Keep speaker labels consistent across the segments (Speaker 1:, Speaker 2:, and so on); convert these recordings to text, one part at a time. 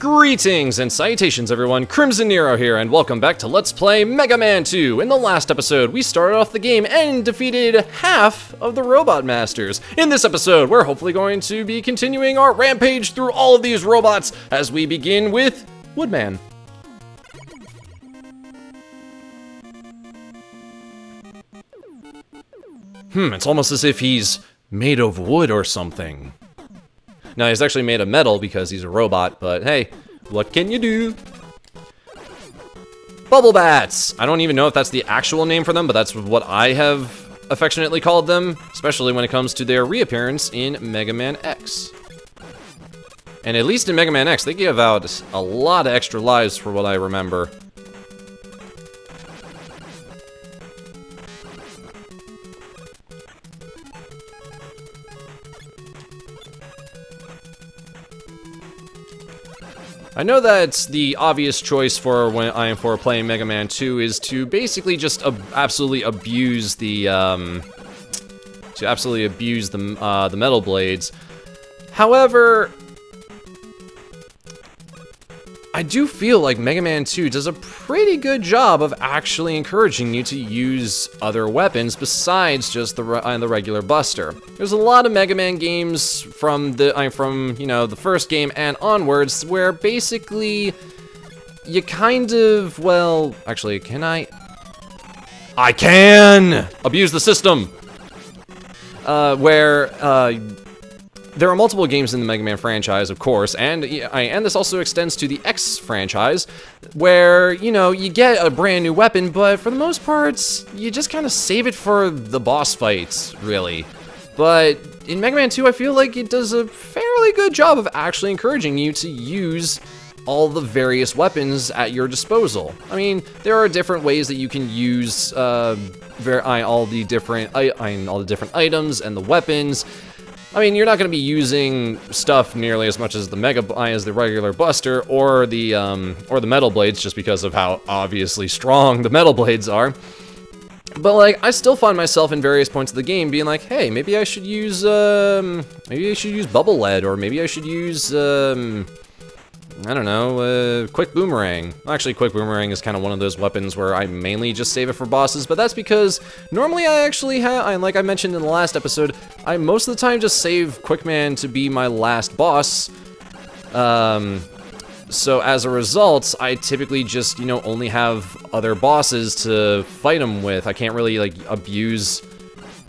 Speaker 1: Greetings and salutations everyone, Crimson Nero here, and welcome back to Let's Play Mega Man 2. In the last episode, we started off the game and defeated half of the Robot Masters. In this episode, we're hopefully going to be continuing our rampage through all of these robots as we begin with Woodman. It's almost as if he's made of wood or something. Now, he's actually made of metal because he's a robot, but hey, what can you do? Bubble Bats! I don't even know if that's the actual name for them, but that's what I have affectionately called them, especially when it comes to their reappearance in Mega Man X. And at least in Mega Man X, they give out a lot of extra lives for what I remember. I know that the obvious choice for when I am for playing Mega Man 2 is to basically just absolutely abuse the metal blades. However, I do feel like Mega Man 2 does a pretty good job of actually encouraging you to use other weapons besides just the regular Buster. There's a lot of Mega Man games from the first game and onwards where basically you kind of, well, actually, can I can abuse the system. There are multiple games in the Mega Man franchise, of course, and this also extends to the X franchise, where, you get a brand new weapon, but for the most part, you just kind of save it for the boss fights, really. But in Mega Man 2, I feel like it does a fairly good job of actually encouraging you to use all the various weapons at your disposal. I mean, there are different ways that you can use all the different items and the weapons. I mean, you're not going to be using stuff nearly as much as the regular Buster or the metal blades, just because of how obviously strong the metal blades are. But like, I still find myself in various points of the game being like, hey, maybe I should use bubble lead, or maybe I should use I don't know, Quick Boomerang. Actually, Quick Boomerang is kind of one of those weapons where I mainly just save it for bosses, but that's because normally I actually have, like I mentioned in the last episode, I most of the time just save Quickman to be my last boss. So as a result, I typically just, only have other bosses to fight them with. I can't really, like, abuse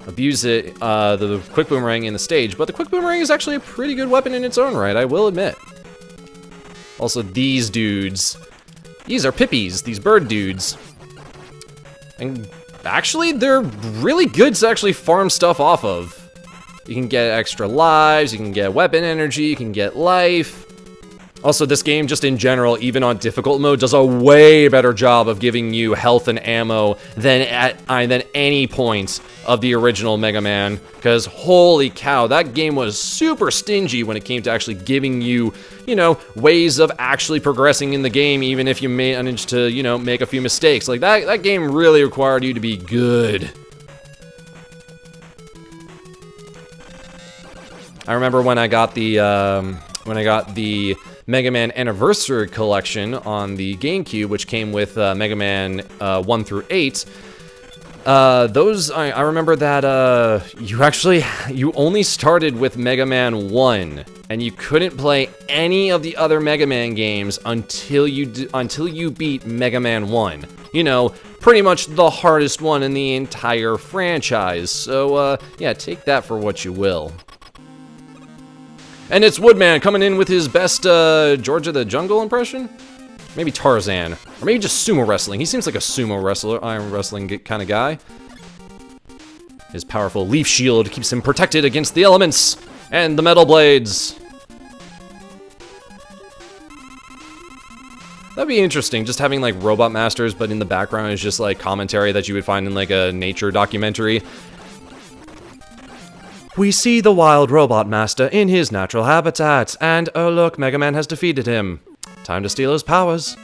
Speaker 1: it, the Quick Boomerang in the stage, but the Quick Boomerang is actually a pretty good weapon in its own right, I will admit. Also, these dudes. These are Pippies, these bird dudes. And actually, they're really good to actually farm stuff off of. You can get extra lives, you can get weapon energy, you can get life. Also, this game, just in general, even on difficult mode, does a way better job of giving you health and ammo than any point of the original Mega Man. Because, holy cow, that game was super stingy when it came to actually giving you, ways of actually progressing in the game, even if you managed to, make a few mistakes. Like, that game really required you to be good. I remember when I got the Mega Man Anniversary Collection on the GameCube, which came with Mega Man 1 through 8. I remember that you only started with Mega Man 1, and you couldn't play any of the other Mega Man games until you beat Mega Man 1. Pretty much the hardest one in the entire franchise. So yeah, take that for what you will. And it's Woodman coming in with his best George of the Jungle impression? Maybe Tarzan. Or maybe just sumo wrestling. He seems like a sumo wrestler, iron wrestling kind of guy. His powerful leaf shield keeps him protected against the elements and the metal blades. That'd be interesting, just having like Robot Masters, but in the background is just like commentary that you would find in like a nature documentary. We see the wild Robot Master in his natural habitat, and oh look, Mega Man has defeated him. Time to steal his powers.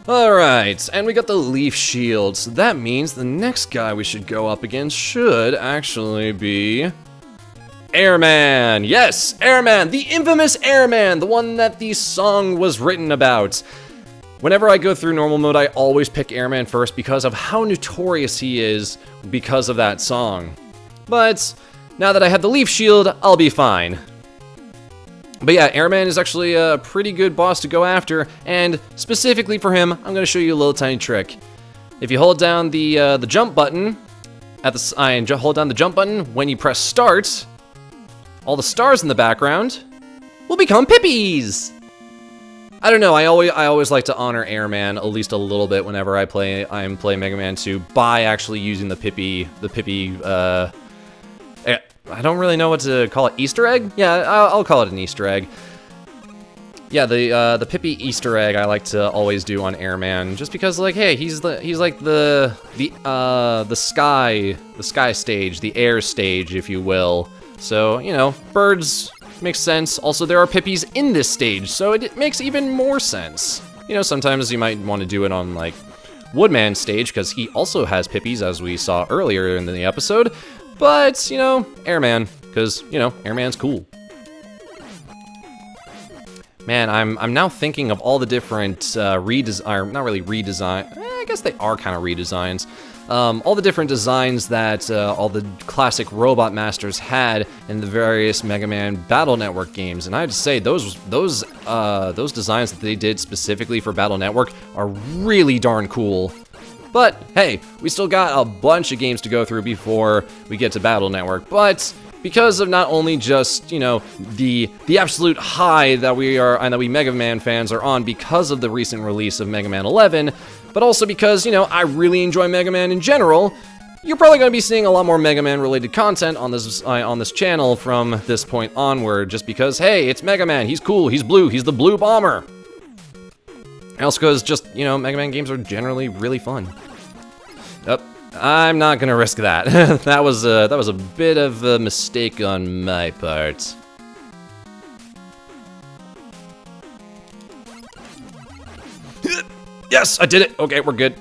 Speaker 1: Alright, and we got the leaf shield, so that means the next guy we should go up against should actually be Airman! Yes, Airman! The infamous Airman! The one that the song was written about. Whenever I go through normal mode, I always pick Airman first because of how notorious he is because of that song. But now that I have the leaf shield, I'll be fine. But yeah, Airman is actually a pretty good boss to go after, and specifically for him, I'm going to show you a little tiny trick. If you hold down the jump button, hold down the jump button when you press start, all the stars in the background will become Pippies! I don't know, I always like to honor Airman at least a little bit whenever I'm playing Mega Man 2 by actually using the Pippi, I don't really know what to call it. Easter egg? Yeah, I'll call it an Easter egg. Yeah, the Pippi Easter egg I like to always do on Airman, just because like, hey, he's like the sky stage, the air stage, if you will. So you know, birds makes sense. Also, there are Pippis in this stage, so it makes even more sense. You know, sometimes you might want to do it on like Woodman stage because he also has Pippis, as we saw earlier in the episode. But, you know, Airman, because, you know, Airman's cool. Man, I'm now thinking of all the different not really redesign, I guess they are kind of redesigns. All the different designs that all the classic Robot Masters had in the various Mega Man Battle Network games, and I have to say those designs that they did specifically for Battle Network are really darn cool. But hey, we still got a bunch of games to go through before we get to Battle Network. But because of not only just, you know, the absolute high that we Mega Man fans are on because of the recent release of Mega Man 11, but also because, you know, I really enjoy Mega Man in general, you're probably going to be seeing a lot more Mega Man related content on this channel from this point onward, just because, hey, it's Mega Man, he's cool, he's blue, he's the blue bomber. And also because just, you know, Mega Man games are generally really fun. Yep, I'm not gonna risk that. that was a bit of a mistake on my part. Yes, I did it! Okay, we're good.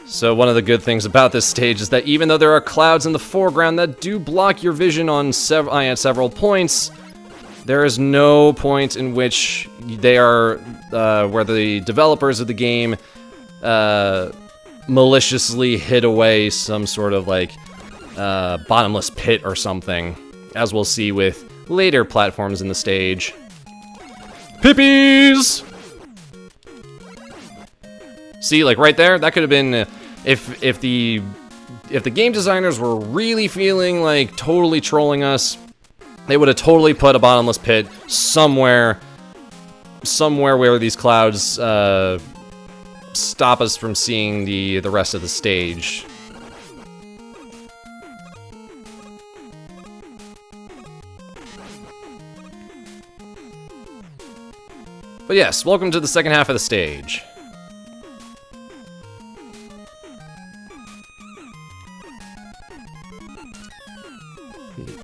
Speaker 1: So one of the good things about this stage is that even though there are clouds in the foreground that do block your vision on at several points, there is no point in which they are, where the developers of the game, maliciously hid away some sort of, like, bottomless pit or something, as we'll see with later platforms in the stage. Pippies! See, like, right there, that could have been, if the game designers were really feeling like totally trolling us, they would have totally put a bottomless pit somewhere where these clouds stop us from seeing the rest of the stage. But yes, welcome to the second half of the stage.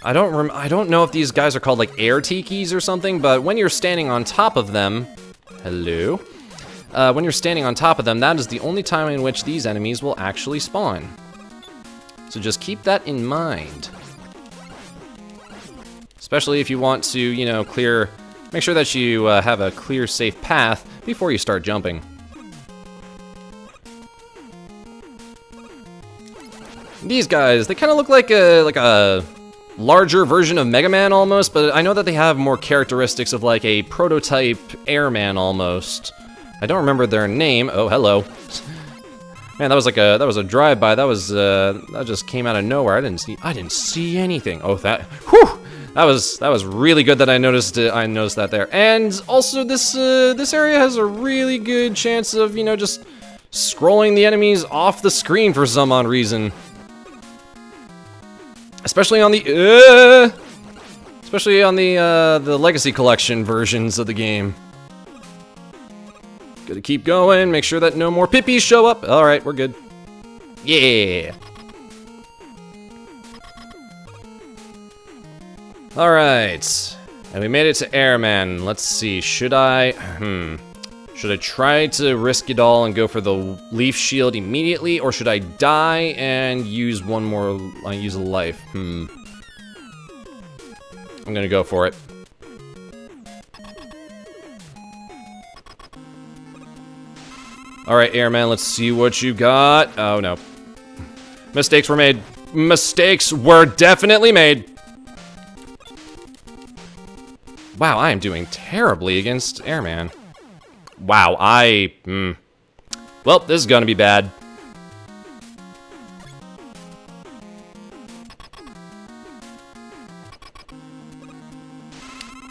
Speaker 1: I don't know if these guys are called like air tikis or something, but when you're standing on top of them, hello. When you're standing on top of them, that is the only time in which these enemies will actually spawn. So just keep that in mind. Especially if you want to, you know, make sure that you have a clear, safe path before you start jumping. These guys, they kind of look like a larger version of Mega Man almost, but I know that they have more characteristics of like a prototype Airman almost. I don't remember their name. Oh, hello. Man, that was a drive-by. That just came out of nowhere. I didn't see anything. Oh, whew! That was really good that I noticed it. I noticed that there. And also this area has a really good chance of, you know, just scrolling the enemies off the screen for some odd reason. Especially on the Legacy Collection versions of the game. Gotta keep going, make sure that no more Pippies show up. Alright, we're good. Yeah! Alright. And we made it to Airman. Let's see, should I Should I try to risk it all and go for the leaf shield immediately, or should I die and use one more, use a life? I'm gonna go for it. Alright, Airman, let's see what you got. Oh, no. Mistakes were made. Mistakes were definitely made. Wow, I am doing terribly against Airman. Wow, well, this is gonna be bad.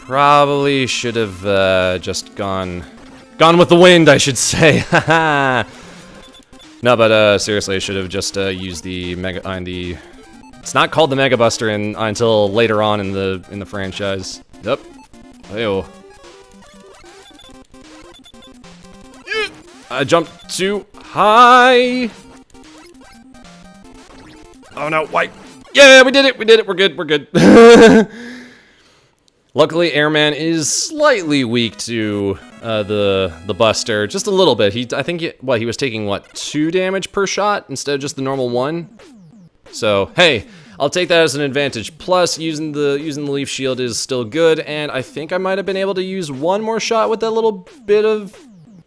Speaker 1: Probably should have just gone with the wind, I should say. No, but seriously, I should have just used the It's not called the Mega Buster until later on in the franchise. Yep. Ew. I jumped too high. Oh no, why? Yeah, we did it, we're good. Luckily, Airman is slightly weak to the Buster, just a little bit. I think he was taking, what, 2 damage per shot instead of just the normal 1? So, hey, I'll take that as an advantage. Plus, using the leaf shield is still good, and I think I might have been able to use 1 more shot with that little bit of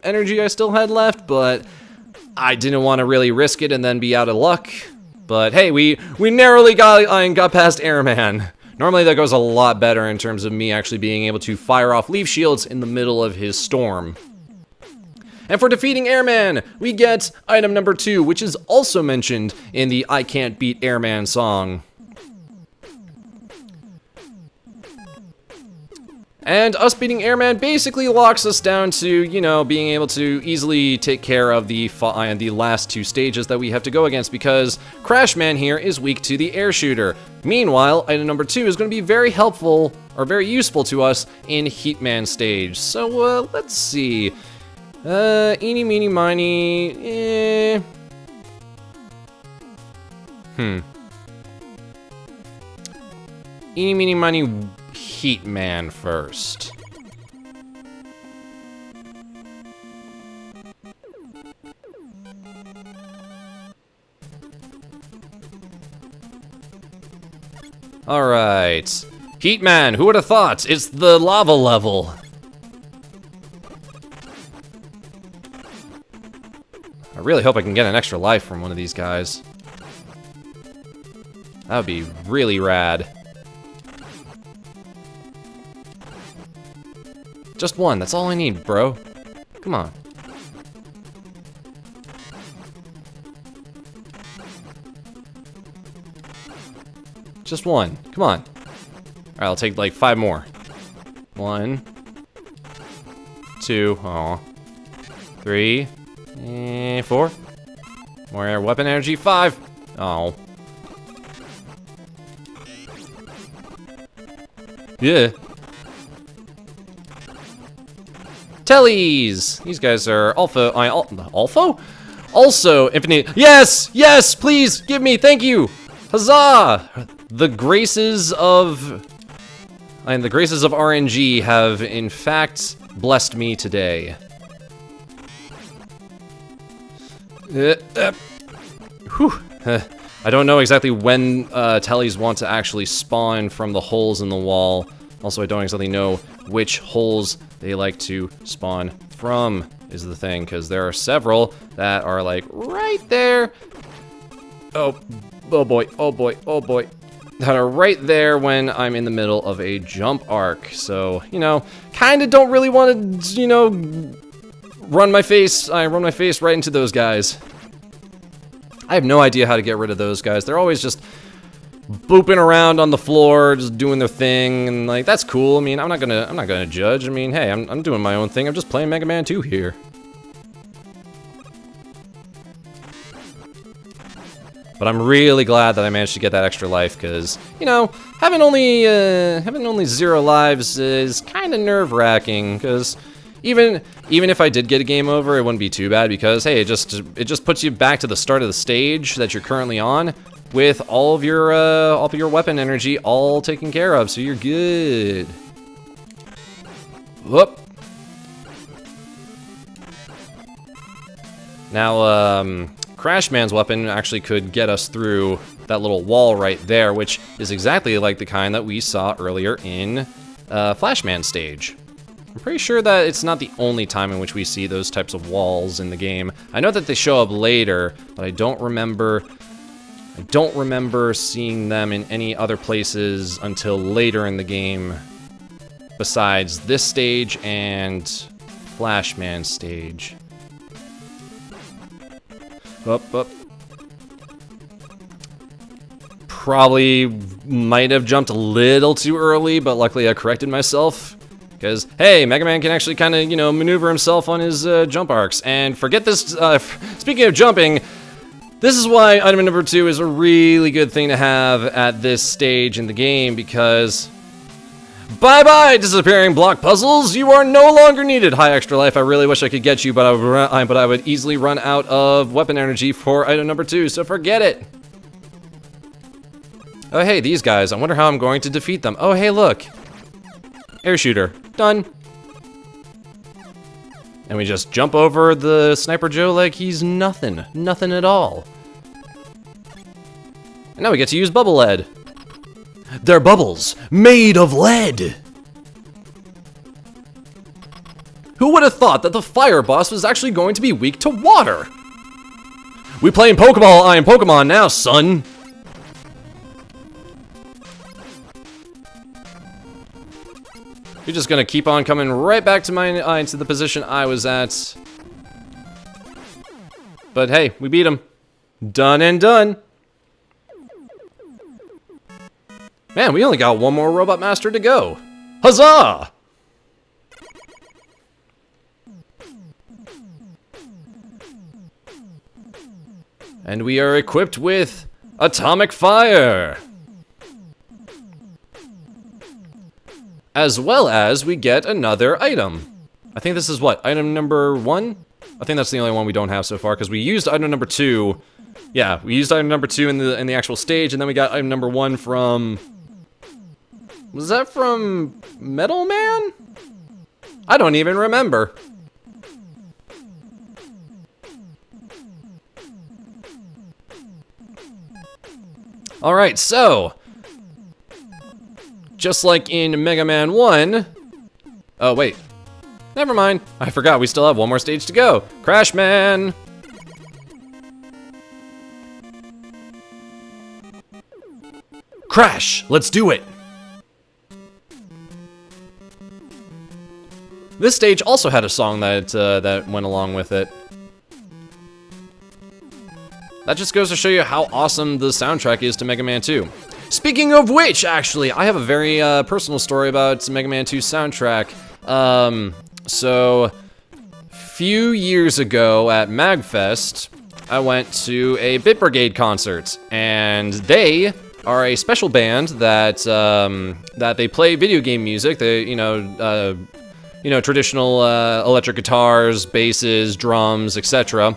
Speaker 1: energy I still had left, but I didn't want to really risk it and then be out of luck. But hey, we narrowly got past Airman. Normally that goes a lot better in terms of me actually being able to fire off leaf shields in the middle of his storm. And for defeating Airman, we get item number 2, which is also mentioned in the I Can't Beat Airman song. And us beating Airman basically locks us down to, you know, being able to easily take care of the last 2 stages that we have to go against, because Crashman here is weak to the air shooter. Meanwhile, item number 2 is going to be very helpful, or very useful to us in Heatman stage. So, let's see. Eeny, meeny, miny, Eeny, meeny, miny, Heatman first. Alright. Heatman, who would have thought? It's the lava level. I really hope I can get an extra life from one of these guys. That would be really rad. Just 1, that's all I need, bro. Come on. Just 1, come on. Alright, I'll take like 5 more. 1, 2, aw. 3, and 4. More weapon energy, 5. Oh. Yeah. Tellies! These guys are alpha. Alpha? Also, infinite. Yes! Yes! Please! Give me! Thank you! Huzzah! The graces of RNG have, in fact, blessed me today. Whew. I don't know exactly when tellies want to actually spawn from the holes in the wall. Also, I don't exactly know which holes they like to spawn from, is the thing, because there are several that are like right there. Oh boy, oh boy, oh boy. That are right there when I'm in the middle of a jump arc. So, you know, kind of don't really want to, you know, run my face right into those guys. I have no idea how to get rid of those guys. They're always just booping around on the floor, just doing their thing, and like, that's cool. I mean, I'm not gonna judge. I mean, hey, I'm doing my own thing. I'm just playing Mega Man 2 here. But I'm really glad that I managed to get that extra life, because, you know, having only 0 lives is kind of nerve-wracking, because even if I did get a game over, it wouldn't be too bad, because hey, it just puts you back to the start of the stage that you're currently on, with all of your weapon energy all taken care of, so you're good. Whoop. Now, Crash Man's weapon actually could get us through that little wall right there, which is exactly like the kind that we saw earlier in Flashman's stage. I'm pretty sure that it's not the only time in which we see those types of walls in the game. I know that they show up later, but I don't remember seeing them in any other places until later in the game, besides this stage and Flashman's stage. Up. Probably might have jumped a little too early, but luckily I corrected myself. Because, hey, Mega Man can actually kind of, maneuver himself on his jump arcs. And forget this, speaking of jumping, this is why item number 2 is a really good thing to have at this stage in the game, because... Bye-bye, disappearing block puzzles! You are no longer needed! Hi, Extra Life, I really wish I could get you, but I would easily run out of weapon energy for item number 2, so forget it! Oh, hey, these guys, I wonder how I'm going to defeat them. Oh, hey, look! Air shooter. Done. And we just jump over the Sniper Joe like he's nothing. Nothing at all. And now we get to use bubble lead. They're bubbles made of lead. Who would have thought that the fire boss was actually going to be weak to water? We playing Pokeball, I am Pokemon now, son. You're just gonna keep on coming right back to to the position I was at. But hey, we beat him. Done and done. Man, we only got one more Robot Master to go. Huzzah! And we are equipped with Atomic Fire. As well as we get another item. I think this is what, item number 1? I think that's the only one we don't have so far, because we used item number 2. Yeah, we used item number 2 in the actual stage, and then we got item number 1 from... Was that from Metal Man? I don't even remember. Alright, so... Just like in Mega Man 1... Oh, wait. Never mind. I forgot we still have one more stage to go. Crash Man! Crash! Let's do it! This stage also had a song that went along with it. That just goes to show you how awesome the soundtrack is to Mega Man 2. Speaking of which, actually, I have a very personal story about Mega Man 2's soundtrack. So, few years ago at MagFest, I went to a Bit Brigade concert, and they are a special band that that they play video game music. They, traditional electric guitars, basses, drums, etc.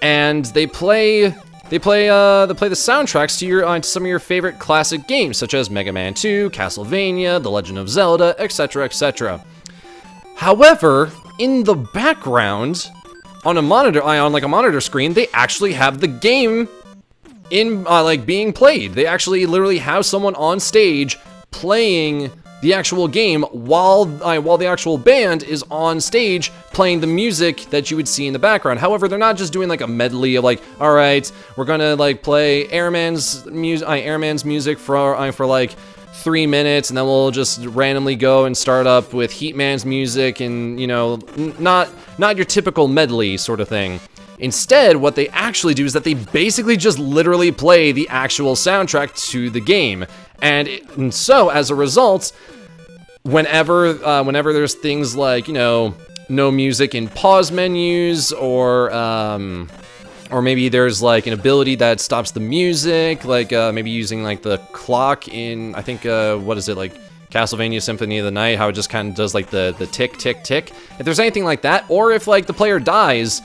Speaker 1: And they play the soundtracks to some of your favorite classic games, such as Mega Man 2, Castlevania, The Legend of Zelda, etc., etc. However, in the background, on a monitor screen, they actually have the game in being played. They actually literally have someone on stage playing the actual game while the actual band is on stage playing the music that you would see in the background. However, they're not just doing like a medley of like, all right, we're gonna like play Airman's music for like 3 minutes, and then we'll just randomly go and start up with Heatman's music, and not your typical medley sort of thing. Instead, what they actually do is that they basically just literally play the actual soundtrack to the game. And so, as a result, whenever there's things like, no music in pause menus, or maybe there's like an ability that stops the music, like maybe using like the clock in, I think, what is it, like Castlevania Symphony of the Night, how it just kind of does like the tick, tick, tick. If there's anything like that, or if like the player dies,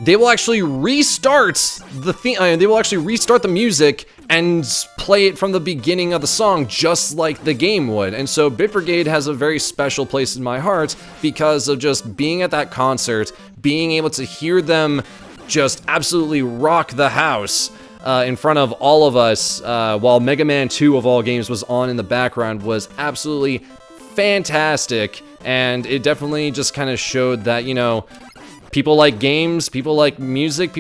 Speaker 1: they will actually restart the music and play it from the beginning of the song, just like the game would. And so Bit Brigade has a very special place in my heart because of just being at that concert, being able to hear them just absolutely rock the house in front of all of us while Mega Man 2 of all games was on in the background was absolutely fantastic. And it definitely just kind of showed that, you know, people like games, people like music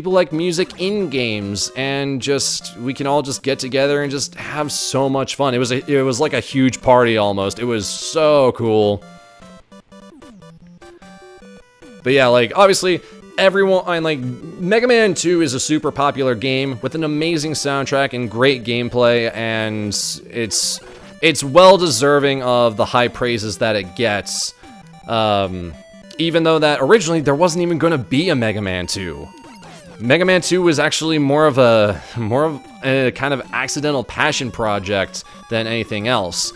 Speaker 1: in games, and just we can all just get together and just have so much fun. It was like a huge party almost. It was so cool. But yeah, like obviously everyone, like Mega Man 2 is a super popular game with an amazing soundtrack and great gameplay, and it's well deserving of the high praises that it gets. Even though that originally there wasn't even going to be a Mega Man 2. Mega Man 2 was actually more of a kind of accidental passion project than anything else.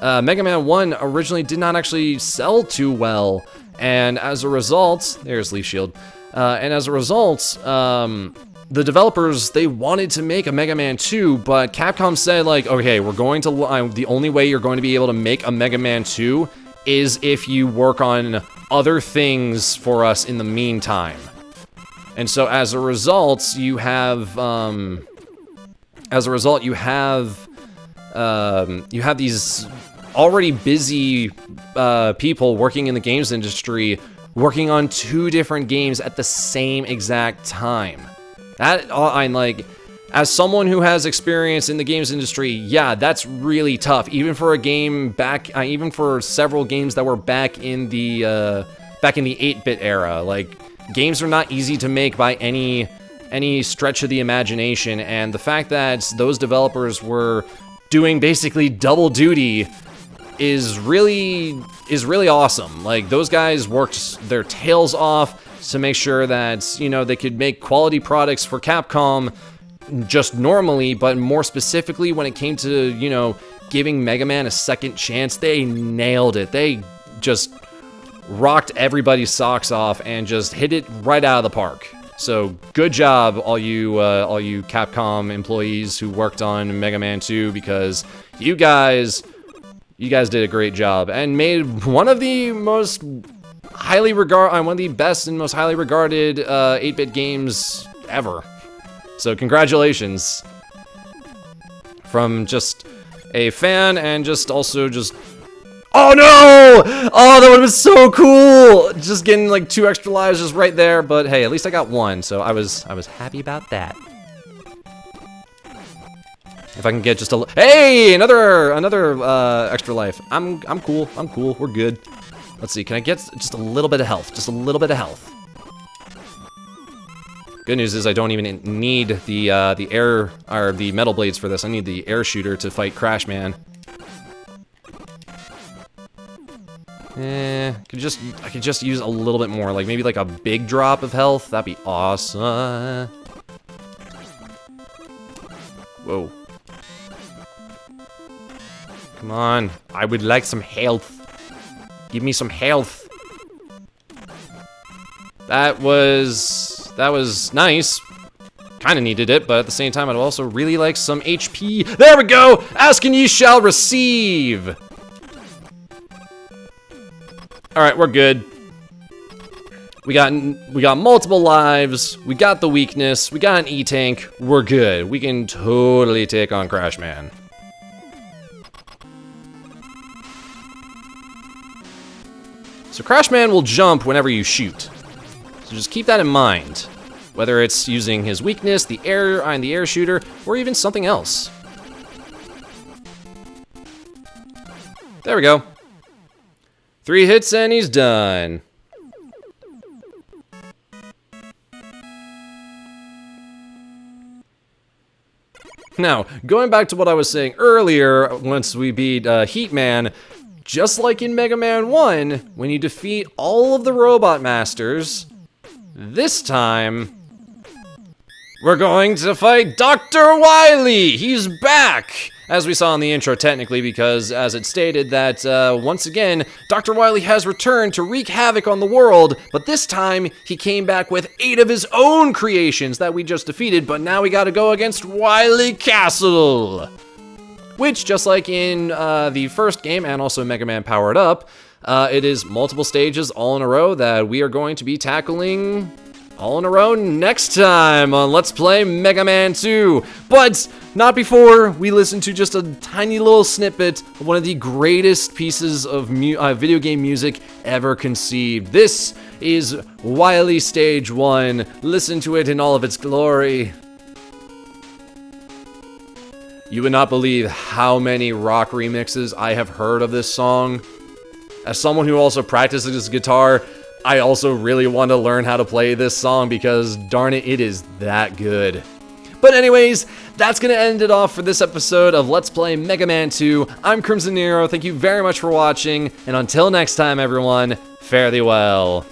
Speaker 1: Mega Man 1 originally did not actually sell too well, and as a result, there's Leaf Shield, and as a result, the developers, they wanted to make a Mega Man 2, but Capcom said like, okay, we're going to, the only way you're going to be able to make a Mega Man 2 is if you work on other things for us in the meantime. And so as a result, you have these already busy people working in the games industry working on 2 different games at the same exact time. That, I'm like, as someone who has experience in the games industry, yeah, that's really tough. Even for a game back, even for several games that were back in the 8-bit era. Like, games are not easy to make by any stretch of the imagination, and the fact that those developers were doing basically double duty is really awesome. Like, those guys worked their tails off to make sure that, you know, they could make quality products for Capcom just normally, but more specifically when it came to, you know, giving Mega Man a second chance. They nailed it. They just rocked everybody's socks off and just hit it right out of the park. So good job, all you Capcom employees who worked on Mega Man 2, because you guys did a great job and made one of the best and most highly regarded 8-bit games ever. So congratulations from just a fan, and just also just, oh no! Oh, that would've been so cool! Just getting like 2 extra lives just right there, but hey, at least I got 1, so I was happy about that. If I can get just a, hey, another extra life. I'm cool. We're good. Let's see. Can I get just a little bit of health? Just a little bit of health. Good news is I don't even need the air or the metal blades for this. I need the air shooter to fight Crash Man. I could just use a little bit more, like maybe like a big drop of health. That'd be awesome. Whoa. Come on. I would like some health. Give me some health. That was nice. Kind of needed it, but at the same time, I'd also really like some HP. There we go! Ask and ye shall receive! Alright, we're good. We got multiple lives, we got the weakness, we got an E-Tank, we're good. We can totally take on Crash Man. So Crash Man will jump whenever you shoot. So just keep that in mind. Whether it's using his weakness, the air shooter, or even something else. There we go. 3 hits and he's done. Now, going back to what I was saying earlier, once we beat Heat Man, just like in Mega Man 1, when you defeat all of the Robot Masters, this time, we're going to fight Dr. Wily! He's back! As we saw in the intro, technically, because as it stated that, once again, Dr. Wily has returned to wreak havoc on the world, but this time, he came back with 8 of his own creations that we just defeated, but now we gotta go against Wily Castle! Which, just like in the first game, and also Mega Man Powered Up, it is multiple stages all in a row that we are going to be tackling all on our own next time on Let's Play Mega Man 2. But not before we listen to just a tiny little snippet of one of the greatest pieces of video game music ever conceived. This is Wily Stage 1. Listen to it in all of its glory. You would not believe how many rock remixes I have heard of this song. As someone who also practices guitar, I also really want to learn how to play this song because, darn it, it is that good. But anyways, that's going to end it off for this episode of Let's Play Mega Man 2. I'm Crimson Nero, thank you very much for watching, and until next time, everyone, fare thee well.